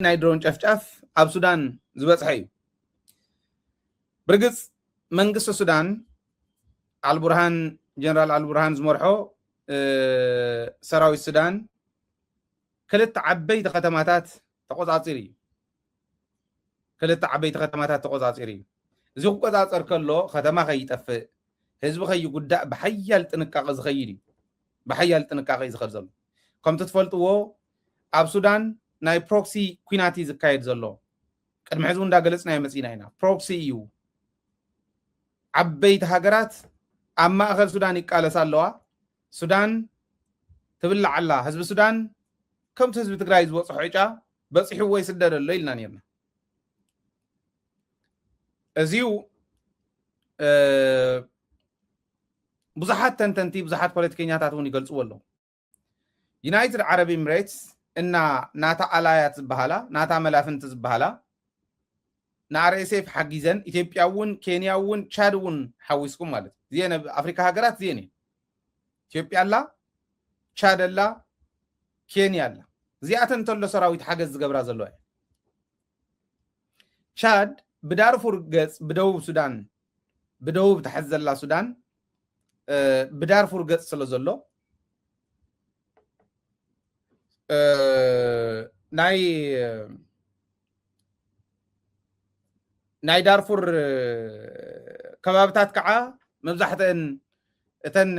ናይ ድሮን ጨፍጫፍ ኣብ ሱዳን ዝበፅሐ እዩ ብርግጽ መንግስቲ ሱዳን አልቡርሃን ጀነራል አልቡርሃን ዝመርሖ ሰራዊት ሱዳን ክልተ ዓበይቲ ከተማታት ተቆጻጺሩ እዩ ክልተ ዓበይቲ ከተማታት ተቆጻጺሩ እዩ እዚ ክቆጻጸር ከሎ ከተማ ከይጠፍእ ህዝቢ ከይጉዳእ ብሓያል ጥንቃቐ ዝኸይድ እዩ ብሓያል ጥንቃቐ ዝኸድ ዘሎ ከምቲ ትፈልጥዎ ኣብ ሱዳን ናይ ፕሮክሲ ኩናት ዝካየድ ዘሎ ቅድሚ ሕዚ እንዳገለጽና መጺና ኢና ፕሮክሲ እዩ ዓበይቲ ሃገራት ኣብ ማእኸል ሱዳን ይቃለሳ ኣለዋ ሱዳን ትብላዕ ኣላ ህዝቢ ሱዳን ከምቲ ህዝቢ ትግራይ ዝበፅሖ ዕጫ በፂሑ ወይ ስደድ ኣሎ ኢልና ነርና እዚኡ ብዙሓት ተንተንቲ ብዙሓት ፖለቲከኛታት እውን ይገልጽዎ ኣለዉ ዩናይትድ ዓረብ ኤሚሬትስ እና ናታ አላያት ዝበሃላ ናታ መላፍንቲ ዝበሃላ ንአርኤስኤፍ ሓጊዘን ኢትዮጵያ እውን ኬንያ እውን ቻድ እውን ሓዊስኩም ማለት ዚየነ አፍሪካ ሃገራት ዚየነ ኢትዮጵያ አላ ቻድ አላ ኬንያ አላ ዚኣተን ተሎ ሰራዊት ሓገዝ ዝገብራ ዘለዋ ቻድ ብዳርፉር ገጽ ብደቡብ ሱዳን ብደቡብ ተሐዘላ ሱዳን ብዳርፉር ገጽ ስለ ዘሎ ናይ ዳርፉር ከባብታት ከዓ መብዛሕተን እተን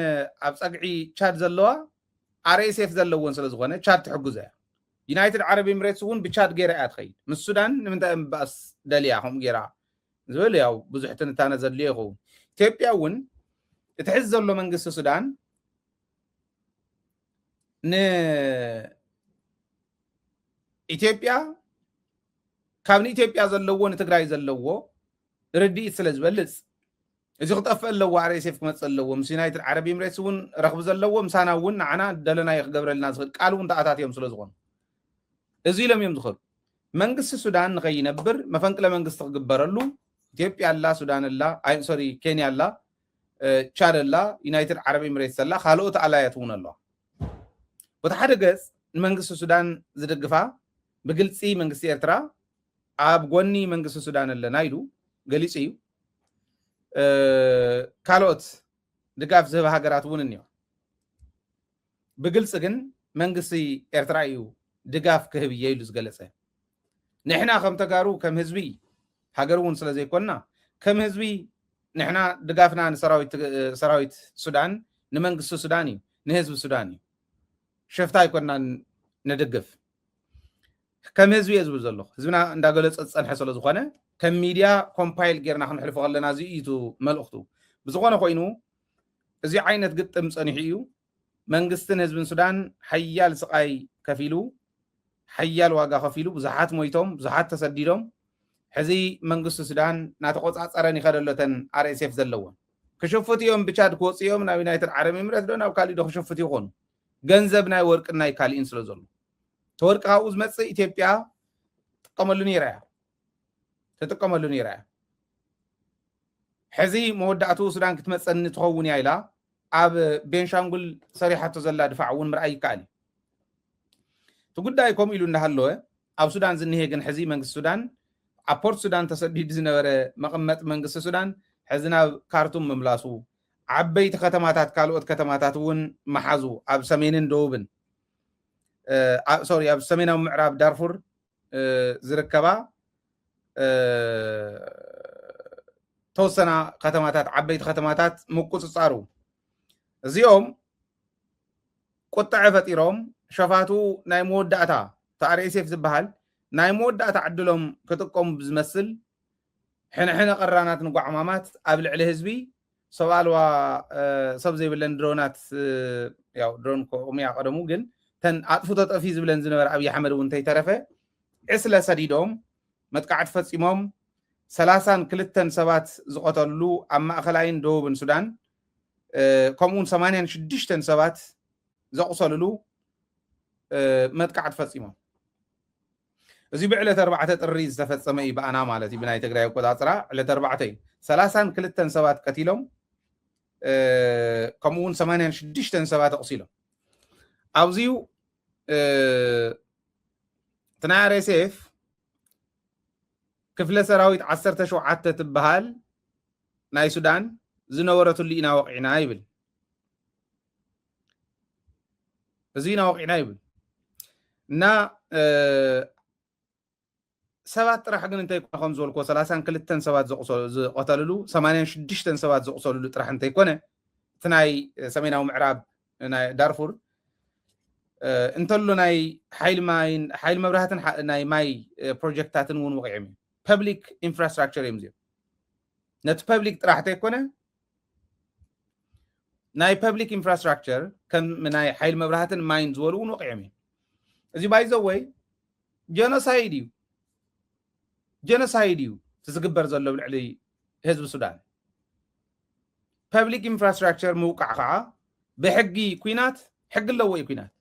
ኣብ ፀግዒ ቻድ ዘለዋ አርኤስኤፍ ዘለዎን ስለ ዝኾነ ቻድ ትሕግዞ እያ ዩናይትድ ዓረብ ኤሚሬትስ እውን ብቻድ ገይራ እያ ትኸይድ ምስ ሱዳን ንምንታይ ምባእስ ደልያ ከምኡ ገይራ ዝብል ያው ብዙሕ ትንታነ ዘድልዮ ይኸውን ኢትዮጵያ እውን እቲ ሕዚ ዘሎ መንግስቲ ሱዳን ኢትዮጵያ ካብ ንኢትዮጵያ ዘለዎ ንትግራይ ዘለዎ ርዲኢት ስለ ዝበልጽ እዚ ክጠፍእ ኣለዎ አርኤስኤፍ ክመጽእ ኣለዎ ምስ ዩናይትድ ዓረብ ኤሚሬትስ እውን ረኽቢ ዘለዎ ምሳና እውን ንዓና ደለናዮ ክገብረልና ዝኽእል ቃል እውን ተኣታትዮም ስለ ዝኾኑ እዚ ኢሎም እዮም ዝኽእሉ መንግስቲ ሱዳን ንኸይነብር መፈንቅለ መንግስቲ ክግበረሉ ኢትዮጵያ ኣላ ሱዳን ኣላ ሶሪ ኬንያ ኣላ ቻድ ኣላ ዩናይትድ ዓረብ ኤሚሬትስ ኣላ ካልኦት ኣላያት እውን ኣለዋ በቲ ሓደ ገጽ ንመንግስቲ ሱዳን ዝድግፋ ብግልፂ መንግስቲ ኤርትራ ኣብ ጎኒ መንግስቲ ሱዳን ኣለና ኢሉ ገሊጽ እዩ ካልኦት ድጋፍ ዝህብ ሃገራት እውን እኒኦ ብግልፂ ግን መንግስቲ ኤርትራ እዩ ድጋፍ ክህብ እየ ኢሉ ዝገለጸ ንሕና ከም ተጋሩ ከም ህዝቢ ሃገር እውን ስለ ዘይኮንና ከም ህዝቢ ንሕና ድጋፍና ንሰራዊት ሱዳን ንመንግስቲ ሱዳን እዩ ንህዝቢ ሱዳን እዩ ሸፍታ ይኮንና ንድግፍ ከም ህዝቢ እየ ዝብል ዘሎ ህዝብና እንዳገለጸ ዝጸንሐ ስለ ዝኾነ ከም ሚድያ ኮምፓይል ጌርና ክንሕልፎ ከለና እዚ እዩ መልእኽቱ ብዝኾነ ኮይኑ እዚ ዓይነት ግጥም ጸኒሑ እዩ መንግስትን ህዝብን ሱዳን ሓያል ስቃይ ከፊሉ ሓያል ዋጋ ከፊሉ ብዙሓት ሞይቶም ብዙሓት ተሰዲዶም ሕዚ መንግስቲ ሱዳን ናተቆጻጸረን ይኸደሎተን አርኤስኤፍ ዘለዎን ክሽፍት እዮም ብቻድ ክወፅ እዮም ናብ ዩናይትድ ዓረብ ኤሚሬት ዶ ናብ ካሊእ ዶ ክሽፍት ይኾኑ ገንዘብ ናይ ወርቅን ናይ ካሊእን ስለ ዘሎ ተወርቂ ካብኡ ዝመፅእ ኢትዮጵያ ትጥቀመሉ ነይራ እያ ሕዚ መወዳእቱ ሱዳን ክትመፀኒ ትኸውን እያ ኢላ ኣብ ቤንሻንጉል ሰሪሓቶ ዘላ ድፋዕ እውን ምርኣይ ይከኣል እቲ ጉዳይ ከምኡ ኢሉ እንዳሃለወ ኣብ ሱዳን ዝኒሄ ግን ሕዚ መንግስቲ ሱዳን ኣብ ፖርት ሱዳን ተሰዲድ ዝነበረ መቐመጢ መንግስቲ ሱዳን ሕዚ ናብ ካርቱም ምምላሱ ዓበይቲ ከተማታት ካልኦት ከተማታት እውን መሓዙ ኣብ ሰሜንን ደቡብን ኣብ ሰሜናዊ ምዕራብ ዳርፉር ዝርከባ ተወሰና ከተማታት ዓበይቲ ከተማታት ምቁፅፃሩ እዚኦም ቁጣዕ ፈጢሮም ሸፋቱ ናይ መወዳእታ ተአርኤስኤፍ ዝበሃል ናይ መወዳእታ ዕድሎም ክጥቀሙ ብዝመስል ሕንሕነ ቀራናት ንጓዕማማት ኣብ ልዕሊ ህዝቢ ሰብ ኣልባ ሰብ ዘይብለን ድሮናት ያው ድሮን ኮሚያ ቀደሙ ግን ተን ኣጥፍቶ ጠፊ ዝብለን ዝነበረ ኣብይ ኣሕመድ እውን እንተይተረፈ ዕስለ ሰዲዶም መጥቃዕቲ ፈፂሞም 32 ሰባት ዝቆተሉ ኣብ ማእኸላይን ደቡብን ሱዳን ከምኡውን 86 ሰባት ዘቁሰልሉ መጥቃዕቲ ፈፂሞም እዚ ብዕለት 4 ጥሪ ዝተፈጸመ እዩ በኣና ማለት እዩ ብናይ ትግራይ ኣቆጻጽራ ዕለት 4 እዩ 32 ሰባት ቀቲሎም ከምኡውን 86 ሰባት ኣቁሲሎም ኣብዚዩ تناي RSF كفل سراويت 17 تبهال ناي سودان زنورة اللي إنا وقعنا يبل زينا وقعنا يبل نا سبات راح قلنا انت يكون خمس والكو 32 سبات قتلوا 86 سبات زقصلوا راح انت يكون تناي سمينا ومعراب ناي دارفور انتلو ناي حيل مبرهات ناي ماي بروجكتات ون وقعمي public infrastructure يمزيو نت public راح تكون ناي public infrastructure كم من ناي حيل مبرهات ماين زولو ون وقعمي ازي باي زوي جينوسايد تزقبر زلو بالعلي حزب السودان public infrastructure موقع خا بحقي كوينات حق لو كوينات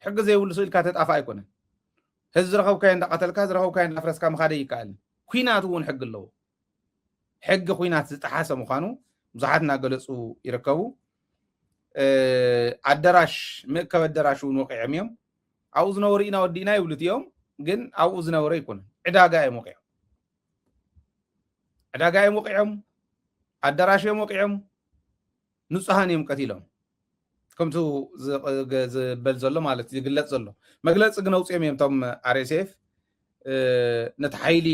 حق زي ولو سئل كاتت افا يكون حزب رخو كاين قتلك حزب رخو كاين افرسك مخادي يقال كوينات ون حق لو حق كوينات زتحاسه مخانو بزحاتنا غلصو يركبو ادراش مكب ادراش ون وقع يميم عاوز نورينا ودينا يبلت يوم ግን عاوز نوري يكون عداغا يموقعهم አዳራሽ የሞቅዕም ንጹሃን የምቀቲሎም ከምቱ ዝበል ዘሎ ማለት ይግለጽ ዘሎ መግለጽ ግን አውጽም የምቶም አርኤስኤፍ ነት ኃይሊ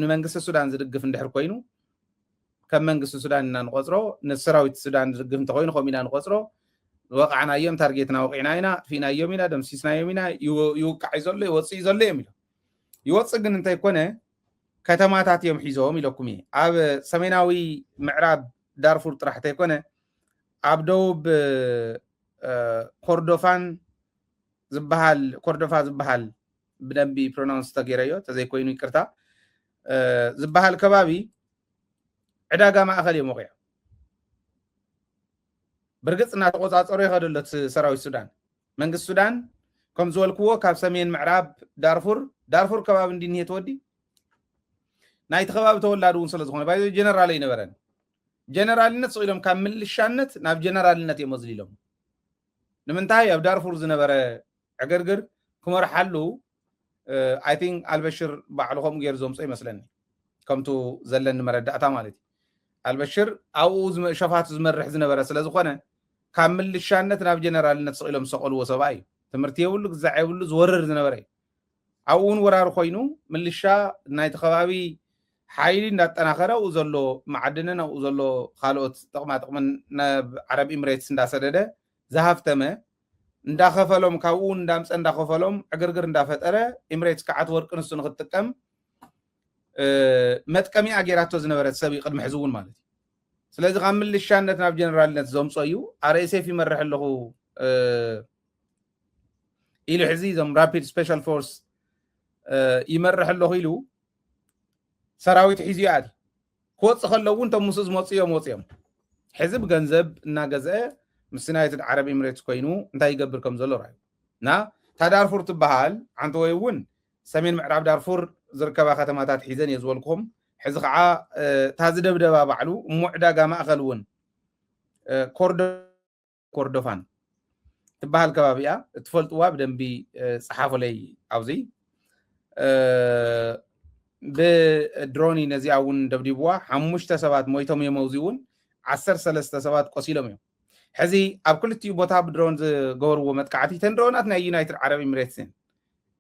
ንመንግስት ሱዳን ዝድግፍ እንድሕር ኮይኑ ከም መንግስት ሱዳን እና ንቆጽሮ ንሰራዊት ሱዳን ዝድግፍ እንተኮይኑ ኮሚና ንቆጽሮ ወቃዕና የም ታርጌትና ወቂና ኢና ፊና የሚና ደምሲስና የሚና ይውቃዕ ዘሎ ይወጽእ ዘሎ የሚለው ይወጽእ ግን እንታይ ኮነ ከተማታት እዮም ሒዞም ኢለኩም ኣብ ሰሜናዊ ምዕራብ ዳርፉር ጥራሕ ተይኮነ ኣብ ደቡብ ኮርዶፋ ዝበሃል ብደንቢ ፕሮናውንስ ተገይረዮ ተዘይኮይኑ ይቅርታ ዝበሃል ከባቢ ዕዳጋ ማእኸል እዮም ወቂዑ ብርግጽ እናተቆጻጸሩ ይኸደሎት ሰራዊት ሱዳን መንግስት ሱዳን ከም ዝበልክዎ ካብ ሰሜን ምዕራብ ዳርፉር ከባቢ እንዲንሄ ተወዲ ናይ ተኸባቢ ተወላዱ ውን ስለዝኾነ ባይዞ ጀነራል ይነበረን ጀነራልነት ጽኢሎም ካብ ምልሻነት ናብ ጀነራልነት የመዝሊሎም ንምንታይ ኣብ ዳርፉር ዝነበረ ዕግርግር ክመርሓሉ አይ ቲንክ አልበሽር ባዕልኹም ገይሩ ዘምጾ ይመስለኒ ከምቱ ዘለኒ መረዳእታ ማለት አልበሽር አው ሸፋቱ ዝመርሕ ዝነበረ ስለዝኾነ ካብ ምልሻነት ናብ ጀነራልነት ጽኢሎም ሰቀልዎ ሰብኣይ ትምህርቲ የብሉ ግዛዕ የብሉ ዝወርር ዝነበረ አውን ወራር ኮይኑ ምልሻ ናይ ተኸባቢ ሓይሊ እንዳጠናኸረው ዘሎ ማዕድንን አው ዘሎ ካልኦት ጥቅማጥቅምን ናብ ዓረብ ኤምሬትስ እንዳሰደደ ዝሃፍተመ እንዳኸፈሎም ካብኡ እንዳምፀ እንዳኸፈሎም ዕግርግር እንዳፈጠረ ኤምሬትስ ከዓት ወርቅ ንሱ ንክትጥቀም መጥቀሚ አገራቶ ዝነበረ ሰብ ይቅድም ሕዝቡን ማለት ስለዚ ካብ ምልሻነት ናብ ጀነራልነት ዘምጾ እዩ አርኤስኤፍ ይመርሕ ኣለኹ ኢሉ ሕዚ ዞም ራፒድ ስፔሻል ፎርስ ይመርሕ ኣለኹ ኢሉ ሰራዊት ሒዙ ያዲ ክወፅእ ከለዉ እንቶም ምስ ዝመፅኦም ወፅኦም ሕዝብ ገንዘብ እናገዝአ ምስ ዩናይትድ ዓረብ ኤምሬትስ ኮይኑ እንታይ ይገብር ከም ዘሎ ራዩ እና ታዳርፉር ትበሃል ሓንቲ ወይ እውን ሰሜን ምዕራብ ዳርፉር ዝርከባ ከተማታት ሒዘን እየ ዝበልኩም ሕዚ ከዓ ታዝደብደባ ባዕሉ እሞ ዕዳጋ ማእኸል እውን ኮርዶፋን ትበሃል ከባቢ እያ እትፈልጥዋ ብደንቢ ፀሓፈለይ ኣብዚ ብድሮኒ ነዚኣ እውን ደብዲብዋ 5 ሰባት ሞይቶም የመውዚ እውን 13 ሰባት ቆሲሎም እዮም ሕዚ ኣብ ክልቲኡ ቦታ ብድሮን ዝገበርዎ መጥቃዕቲ ተንድሮናት ናይ ዩናይትድ ዓረብ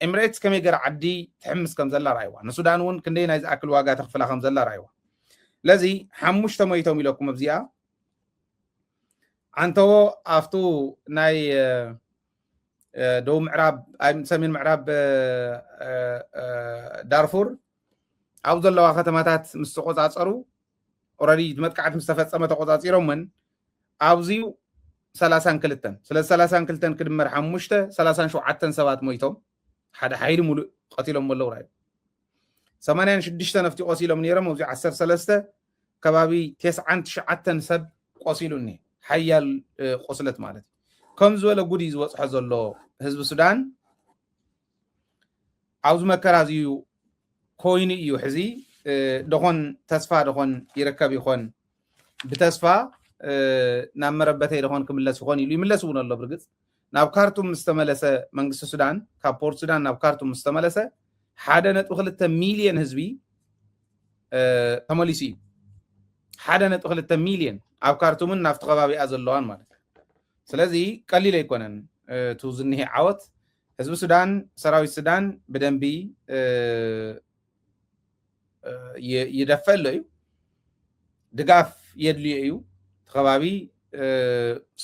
ኤምሬትስ ከመይ ገራ ዓዲ ትሕምስ ከም ዘላ ራይዋ ንሱዳን እውን ክንደይ ናይ ዝኣክል ዋጋ ተኽፍላ ከም ዘላ ራይዋ ለዚ 5 ሞይቶም ኢለኩም ኣብዚኣ አንተዎ ኣፍቱ ናይ ደቡብ ምዕራብ ሰሜን ምዕራብ ዳርፉር ኣብ ዘለዋ ከተማታት ምስ ተቆጻጸሩ ኦልሬዲ መጥቃዕቲ ምስ ተፈጸመ ተቆጻጺሮምን ኣብዚዩ 32 ስለ 32 ክድመር 5 37 ሰባት ሞይቶም ሓደ ሓይሊ ሙሉእ ቀቲሎም ኣለዉ ራዩ 86 ነፍቲ ቆሲሎም ነይሮም ኣብዚ 13 ከባቢ 99 ሰብ ቆሲሉኒ ሓያል ቆስለት ማለት ከም ዝበለ ጉዲ ዝወፅሖ ዘሎ ህዝቢ ሱዳን ኣብዚ መከራ እዚዩ ኮይኑ እዩ ሕዚ ደኾን ተስፋ ደኾን ይርከብ ይኾን ብተስፋ ናብ መረበተይ ደኾን ክምለስ ይኾን ኢሉ ይምለስ እውን ኣሎ ብርግጽ ናብ ካርቱም ምስተመለሰ መንግስቲ ሱዳን ካብ ፖርት ሱዳን ናብ ካርቱም ምስተመለሰ 1.2 ሚሊዮን ህዝቢ ተመሊሱ እዩ 1.2 ሚልዮን ኣብ ካርቱምን ናብቲ ከባቢኣ ዘለዋን ማለት ስለዚ ቀሊል ኣይኮነን እቲ ዝኒሄ ዓወት ህዝቢ ሱዳን ሰራዊት ሱዳን ብደንቢ ይደፈሎ እዩ ድጋፍ የድልዮ እዩ ተኸባቢ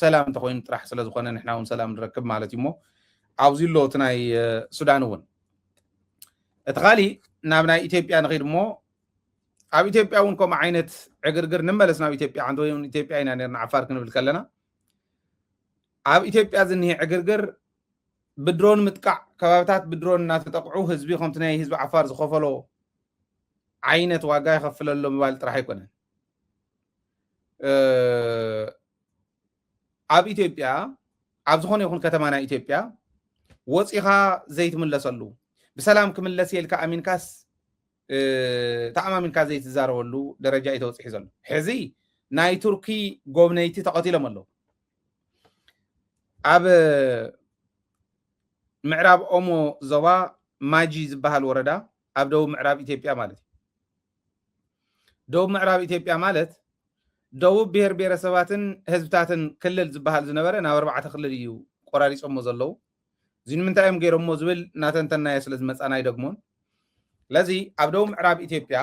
ሰላም እንተኮይኑ ጥራሕ ስለ ዝኾነ ንሕና እውን ሰላም ንረክብ ማለት እዩ ሞ ኣብዚ ሎ እቲ ናይ ሱዳን እውን እቲ ካሊእ ናብ ናይ ኢትዮጵያ ንኸይድ እሞ ኣብ ኢትዮጵያ እውን ከምኡ ዓይነት ዕግርግር ንመለስ ናብ ኢትዮጵያ ዓንተ ወይ ኢትዮጵያ ኢና ነርና ዓፋር ክንብል ከለና ኣብ ኢትዮጵያ ዝኒሄ ዕግርግር ብድሮን ምጥቃዕ ከባቢታት ብድሮን እናተጠቅዑ ህዝቢ ከምቲ ናይ ህዝቢ ዓፋር ዝኸፈሎ ዓይነት ዋጋ ይኸፍለሎ ምባል ጥራሕ ኣይኮነን ኣብ ኢትዮጵያ ኣብ ዝኾነ ይኹን ከተማ ናይ ኢትዮጵያ ወፂኻ ዘይትምለሰሉ ብሰላም ክምለስ የልካ ኣሚንካስ ተኣማሚንካ ዘይትዛረበሉ ደረጃ እዩ ተወፂሑ ዘሎ ሕዚ ናይ ቱርኪ ጎብነይቲ ተቐቲሎም ኣለዉ ኣብ ምዕራብ ኦሞ ዞባ ማጂ ዝበሃል ወረዳ ኣብ ደቡብ ምዕራብ ኢትዮጵያ ማለት እዩ ደቡብ ምዕራብ ኢትዮጵያ ማለት ደቡብ ብሔር ብሔረሰባትን ህዝብታትን ክልል ዝበሃል ዝነበረ ናብ 4 ክልል እዩ ቆራሪፆሞ ዘለዉ እዚ ንምንታይ እዮም ገይሮሞ ዝብል እናተንተናየ ስለ ዝመፃና ይደግሞን ለዚ ኣብ ደቡብ ምዕራብ ኢትዮጵያ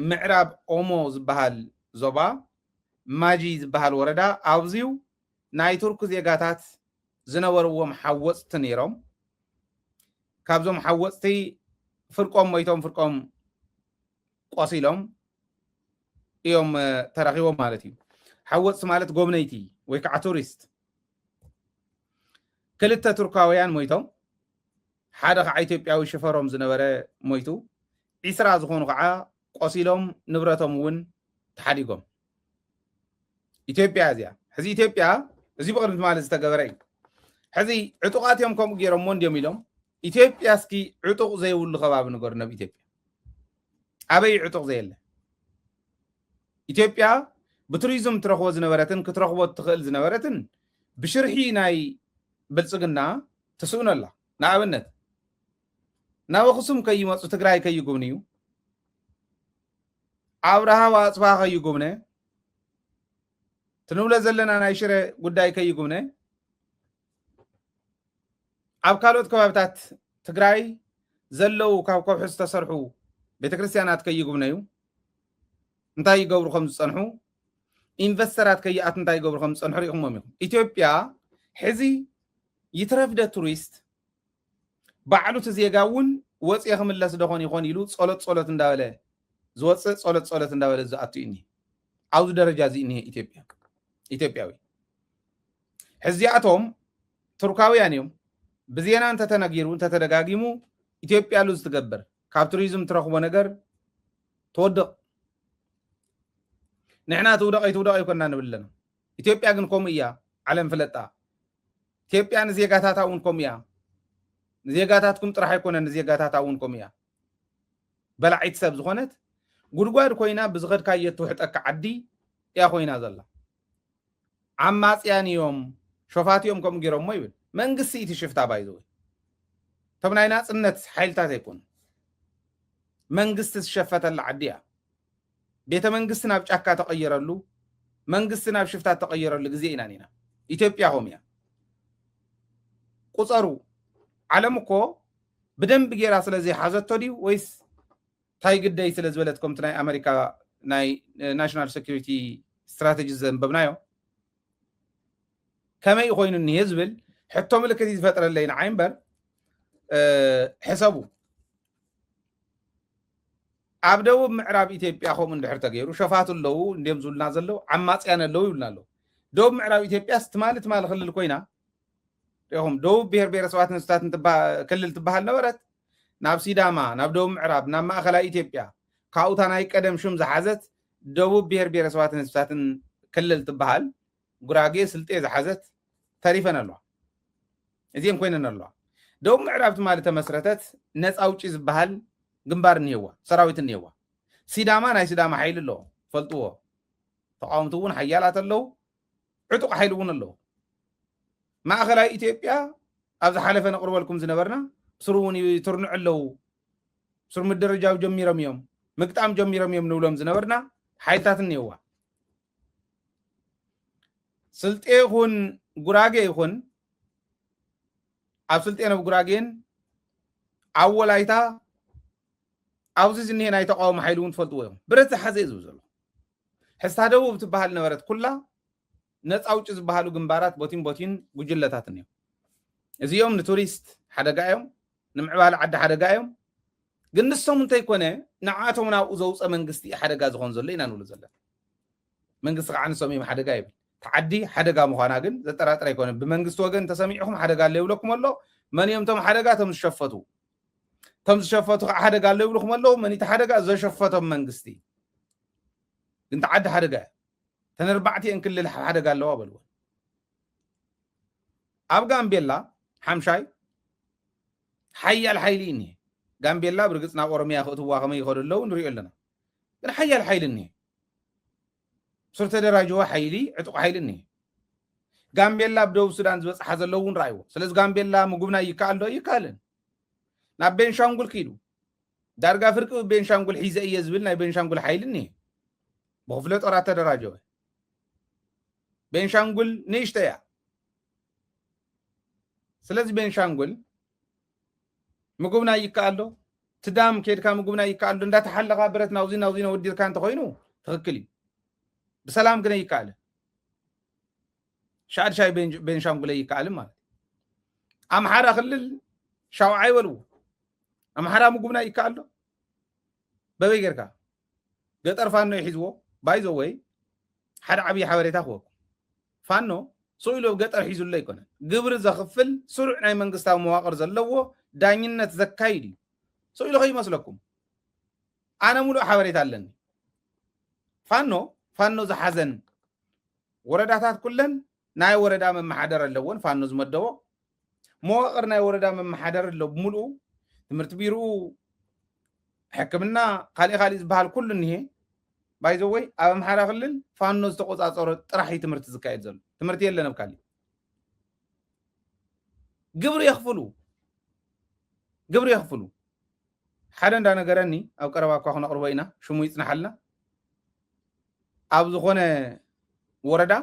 ምዕራብ ኦሞ ዝበሃል ዞባ ማጂ ዝበሃል ወረዳ ኣብዚዩ ናይ ቱርክ ዜጋታት ዝነበርዎም ሓወፅቲ ነይሮም ካብዞም ሓወፅቲ ፍርቆም ሞይቶም ፍርቆም ቆሲሎም እዮም ተረኺቦም ማለት እዩ ሓወፅቲ ማለት ጎብነይቲ ወይ ከዓ ቱሪስት ክልተ ቱርካውያን ሞይቶም ሓደ ከዓ ኢትዮጵያዊ ሽፈሮም ዝነበረ ሞይቱ 20 ዝኾኑ ከዓ ቆሲሎም ንብረቶም እውን ተሓዲጎም ኢትዮጵያ እዚኣ ሕዚ ኢትዮጵያ እዚ ብቅድሚት ማለት ዝተገበረ እዩ ሕዚ ዕጡቃት እዮም ከምኡ ገይሮሞ እንዲዮም ኢሎም ኢትዮጵያ እስኪ ዕጡቕ ዘይብሉ ከባቢ ንገሩ ናብ ኢትዮጵያ ኣበይ ዕጡቕ ዘየለ ኢትዮጵያ ብቱሪዝም ትረኽቦ ዝነበረትን ክትረኽቦ ትኽእል ዝነበረትን ብሽርሒ ናይ ብልፅግና ትስኡን ኣላ ንኣብነት ናብ ኣክሱም ከይመፁ ትግራይ ከይጉብንዩ ኣብርሃ ወኣፅብሃ ከይጉብነ ትንብሎ ዘለና ናይ ሽረ ጉዳይ ከይጉብነ ኣብ ካልኦት ከባቢታት ትግራይ ዘለው ካብ ከውሒ ዝተሰርሑ ቤተክርስትያናት ከይጉብነዩ እንታይ ይገብሩ ከም ዝፀንሑ ኢንቨስተራት ከይኣት እንታይ ይገብሩ ከም ዝፀንሑ ሪኢኹሞም ኢኹም ኢትዮጵያ ሕዚ ይትረፍደ ቱሪስት ባዕሉ እቲ ዜጋ እውን ወፂኡ ክምለስ ደኾን ይኾን ኢሉ ጸሎት እንዳበለ ዝወፅእ ጸሎት እንዳበለ ዝኣቱ እዩ ኣብዚ ደረጃ እዚ እኒሄ ኢትዮጵያዊ ሕዚኣቶም ቱርካውያን እዮም ብዜና እንተተነጊሩ እንተተደጋጊሙ ኢትዮጵያ ሉ ዝትገብር ካብ ቱሪዝም ትረኽቦ ነገር ተወድቕ ንሕና ትውደቕ ይኮንና ንብል ኣለና ኢትዮጵያ ግን ከምኡ እያ ዓለም ፍለጣ ኢትዮጵያ ንዜጋታታ እውን ከምኡ እያ ንዜጋታትኩም ጥራሕ ኣይኮነን ንዜጋታታ እውን ከምኡ እያ በላዒት ሰብ ዝኾነት ጉድጓድ ኮይና ብዝኸድካዮ ትውሕጠካ ዓዲ እያ ኮይና ዘላ ዓማፅያን እዮም ሾፋት እዮም ከምኡ ገይሮሞ ይብል መንግስቲ እቲ ሽፍታ ባይዘ እቶም ናይ ናፅነት ሓይልታት ኣይኮኑ መንግስቲ ዝሸፈተላ ዓዲ እያ ቤተ መንግስቲ ናብ ጫካ ተቐይረሉ መንግስቲ ናብ ሽፍታት ተቐይረሉ ግዜ ኢና ኒና ኢትዮጵያ ኸም እያ ቁፀሩ ዓለም እኮ ብደንብ ጌራ ስለዘይ ሓዘቶ ድዩ ወይስ ታይ ግደይ ስለ ዝበለት ከምቲ ናይ ኣሜሪካ ናይ ናሽናል ሴኩሪቲ ስትራቴጂ ዘንበብናዮ ከመይ ኮይኑ እኒሄ ዝብል ሕቶ ምልክት ዝፈጥረለይ ንዓይ እምበር ሕሰቡ ኣብ ደቡብ ምዕራብ ኢትዮጵያ ከምኡ እንድሕር ተገይሩ ሸፋት ኣለዉ እንዲኦም ዝብልና ዘለዉ ዓማፅያን ኣለዉ ይብልና ኣለዉ ደቡብ ምዕራብ ኢትዮጵያ ስትማሊ ትማሊ ክልል ኮይና ይኹም ደቡብ ብሔር ብሔረሰባትን ህዝብታትን ክልል ትበሃል ነበረት ናብ ሲዳማ ናብ ደቡብ ምዕራብ ናብ ማእኸላይ ኢትዮጵያ ካብኡታ ናይ ቀደም ሽም ዝሓዘት ደቡብ ብሔር ብሔረሰባትን ህዝብታትን ክልል ትበሃል ጉራጌ ስልጤ ዝሓዘት ተሪፈን ኣለዋ እዚአን ኮይነን ኣለዋ ደቡብ ምዕራብ ትማሊ ተመስረተት ነፃ አውጪ ዝበሃል ግንባር እኒሄዋ ሰራዊት እኒሄዋ ሲዳማ ናይ ሲዳማ ሓይሊ ኣለዎ ፈልጥዎ ተቃውምቲ እውን ሓያላት ኣለዉ ዕጡቕ ሓይሊ እውን ኣለዉ ማእኸላይ ኢትዮጵያ ኣብ ዝሓለፈ ነቕርበልኩም ዝነበርና ስሩ እውን ይትርንዑ ኣለዉ سر مدرجاو جميرم يوم مقطعم جميرم يوم نولم زنبرنا حيلتات نيوا سلطه يكون غراغي يكون اب سلطه ነው غراغين አወላይታ አውዚ ዝንሄ ናይ ተቃውሞ ሓይሉን ትፈልጥዎ እዮም ብረት ዝሓዘ እዩ ዘሎ ሕስታ ደቡብ ትበሃል ነበረት ኩላ ነፃ ውጭ ዝበሃሉ ግንባራት ቦቲን ጉጅለታት እዮም እዚኦም ንቱሪስት ሓደጋ እዮም ንምዕባል ዓዲ ሓደጋ እዮም ግን ንሶም እንታይ ኮነ ንዓቶም ናብኡ ዘውፀ መንግስቲ ሓደጋ ዝኾን ዘሎ ኢና ንብሉ ዘለና መንግስቲ ከዓ ንሶም እዮም ሓደጋ ይብል ተዓዲ ሓደጋ ምዃና ግን ዘጠራጥር ኣይኮነ ብመንግስቲ ወገን ተሰሚዕኹም ሓደጋ ኣሎ ይብለኩም ኣሎ መን እዮም ቶም ሓደጋ ቶም ዝሸፈቱ ከዓ ሓደጋ ኣሎ ይብለኩም ኣሎ መን እቲ ሓደጋ ዘሸፈቶም መንግስቲ ግን ተዓዲ ሓደጋ ተነርባዕቲን ክልል ሓደጋ ኣለዋ በልዎ ኣብ ጋምቤላ ሓምሻይ ሓያል ሓይሊ እኒ ጋምቤላ ብርግጽ ናብ ኦሮሚያ ክእትዋ ከመይ ይኸዱ ኣለዉ ንሪኦ ኣለና ግን ሓያል ሓይሊ እኒ ስር ተደራጅዋ ሓይሊ ዕጡቕ ሓይሊ እኒ ጋምቤላ ብደቡብ ሱዳን ዝበፅሓ ዘለውን ረኣይዎ ስለዚ ጋምቤላ ምጉብና ይከኣል ዶ ይከኣልን ናብ ቤንሻንጉል ክኢዱ ዳርጋ ፍርቂ ቤንሻንጉል ሒዘ እየ ዝብል ናይ ቤንሻንጉል ሓይሊ እኒ ብክፍለ ጦራት ተደራጀወ ቤንሻንጉል ንእሽተ እያ ስለዚ ቤንሻንጉል ምጉብና ይከኣል ዶ ትዳም ከድካ ምጉብና ይከኣል ዶ እንዳተሓለኻ ብረት ናውዚ ነወዲድካ እንተኮይኑ ትኽክል እዩ بسلام كنا يكال شاد شاي بين شانغول يكال ማለት አምሓራ ክልል ሻውዓይ ወልው አምሓራ ምጉብና ይካል በበይ ገርካ ገጠር ፋኖ ይሕዝዎ ባይዞ ወይ ሓደ ዓብይ ሓበሬታ ክወኩ ፋኖ ሶይሎ ገጠር ሒዙለ ይኮነ ግብር ዘኽፍል ስሩዕ ናይ መንግስታዊ መዋቅር ዘለዎ ዳኝነት ዘካይድ ሶይሎ ይመስለኩም አነ ሙሉ ሓበሬታ ኣለኒ ፋኖ ዝሓዘን ወረዳታት ኩለን ናይ ወረዳ መማሓደር ኣለዎን ፋኖ ዝመደቦ መዋቅር ናይ ወረዳ መማሓደር ኣሎ ሙሉ ትምህርት ቢሮ ሕክምና ካልእ ዝበሃል ኩሉ እንሄ ባይዞ ወይ ኣብ አምሓራ ክልል ፋኖ ዝተቆፃፀሮ ጥራሕ ትምህርቲ ዝካየድ ዘሎ ትምህርቲ የለን ኣብ ካልእ ግብሪ ይኽፍሉ ሓደ እንዳነገረኒ ኣብ ቀረባ እኳ ክነቅርቦ ኢና ሽሙ ይፅናሓልና ኣብ ዝኾነ ወረዳ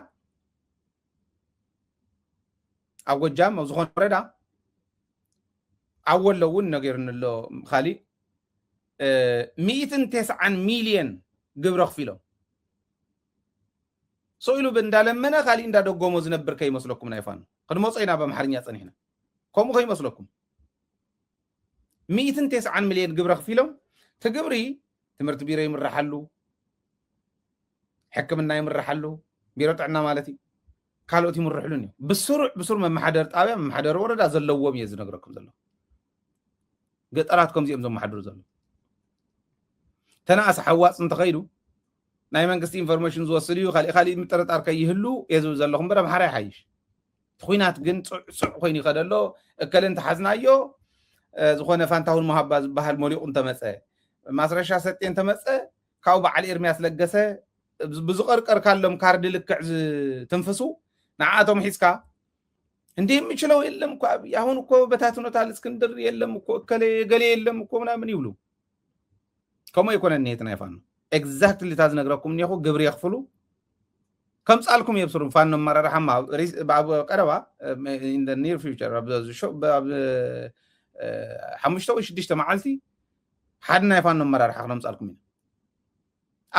ኣብ ጎጃም ኣብ ዝኾነ ወረዳ ኣወሎ እውን ነገርንሎ ካሊእ 190 ሚልዮን ግብሪ ክፊሎም ሶኢሉ እንዳለመነ ካሊእ እንዳደጎሞ ዝነብር ከይመስለኩም ናይ ፋኖ ቅድሞ ፀይና በአምሓርኛ ፀኒሕና ከምኡ ከይመስለኩም 190 ሚልዮን ግብሪ ክፊሎም ትግብሪ ትምህርቲ ቢሮ ይምራሓሉ ሕክምና ይምራሓሉ ቢሮ ጥዕና ማለት እዩ ካልኦት ይምርሕሉን እዩ ብስሩዕ መማሓደር ጣብያ መማሓደር ወረዳ ዘለዎም እየ ዝነግረኩም ዘሎ ገጠራት ከምዚኦም ዘመሓድሩ ዘሎ ተናእስ ሓዋፅ እንተኸይዱ ናይ መንግስቲ ኢንፎርሜሽን ዝወስድ እዩ ካልእ ምጥርጣር ከይህሉ የዝብ ዘለኹም በር አምሓራ ይሓይሽ ኩናት ግን ፅዑዕ ኮይኑ ይኸደሎ እከለ እንተሓዝናዮ ዝኾነ ፋንታሁን መሃባ ዝበሃል መሊቑ እንተመፀ ማስረሻ ሰጤን ተመፀ ካብኡ በዓል ኤርምያስ ለገሰ ብዝቀርቀር ካሎም ካርድ ልክዕ ትንፍሱ ንዓቶም ሒዝካ እንዴ የሚችለው የለም እኮ አሁን እኮ በታትኖታል እስክንድር የለም እኮ እከለ ገሌ የለም እኮ ምናምን ይብሉ ከመይ ይኮነኒ የትና ይፋኑ ኤግዛክትሊ ታዝነግረኩም ነኹ ግብሪ ይኽፍሉ ከም ጻልኩም የብስሩም ፋኖ መራራሓማ ቀረባ in the near future ኣብ 5 ወይ 6 መዓልቲ ሓደ ናይ ፋኖ መራራሓ ክኖም ጻልኩም ኢና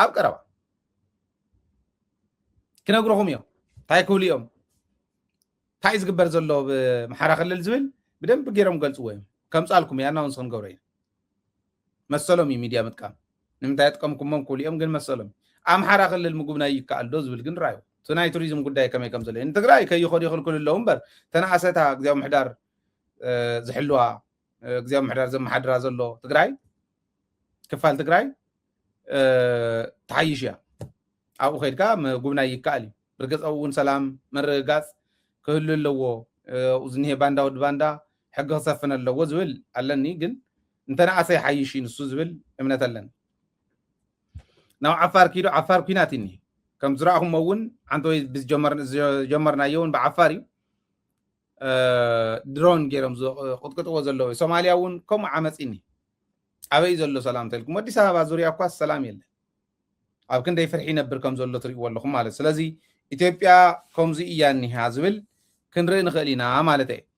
ኣብ ቀረባ ክነግረኹም እዮም ታይ ክብሉ እዮም ታይ ዝግበር ዘሎ ብማሕራ ክልል ዝብል ብደንብ ገይሮም ገልጽዎ እዮም ከም ጻልኩም እያ ናውን ስንገብሮ ኢና መሰሎም ሚድያ ምጥቃም ንምንታይ ጥቅምኩምም ክብሉ እዮም ግን መሰሎም አምሓራ ክልል ምጉብና ይከኣል ዶ ዝብል ግን ራዩ ናይ ቱሪዝም ጉዳይ ከመይ ከም ዘሎ ንትግራይ ከይኸዱ ይኽልክሉ ኣለዉ እምበር ተናእሰታ ግዜያዊ ምሕዳር ዝሕልዋ ግዜያዊ ምሕዳር ዘመሓድራ ዘሎ ትግራይ ክፋል ትግራይ ተሓይሽ እያ ኣብኡ ከይድካ ምጉብና ይከኣል እዩ ብርግፅ እውን ሰላም መረጋፅ ክህሉ ኣለዎ ዝኒሄ ባንዳ ወዲ ባንዳ ሕጊ ክሰፍን ኣለዎ ዝብል ኣለኒ ግን እንተናእሰ ይሓይሽ ንሱ ዝብል እምነት ኣለኒ ናብ ዓፋር ኪዶ ዓፋር ኩናት እኒ ከም ዝረኣኹም እውን ሓንቲ ወይ ጀመርናዮ እውን ብዓፋር እዩ ድሮን ገይሮም ዝቅጥቅጥዎ ዘለዎ ሶማልያ እውን ከምኡ ዓመፅ እኒ عبي زلو سلام تلكم ودي سابا زوريا كواس سلام يلا أو كن داي فرحي نبر كم زلو تريق والله مالت سلازي إثيوبيا كمزي إياني هازبل كن رين خلينا مالته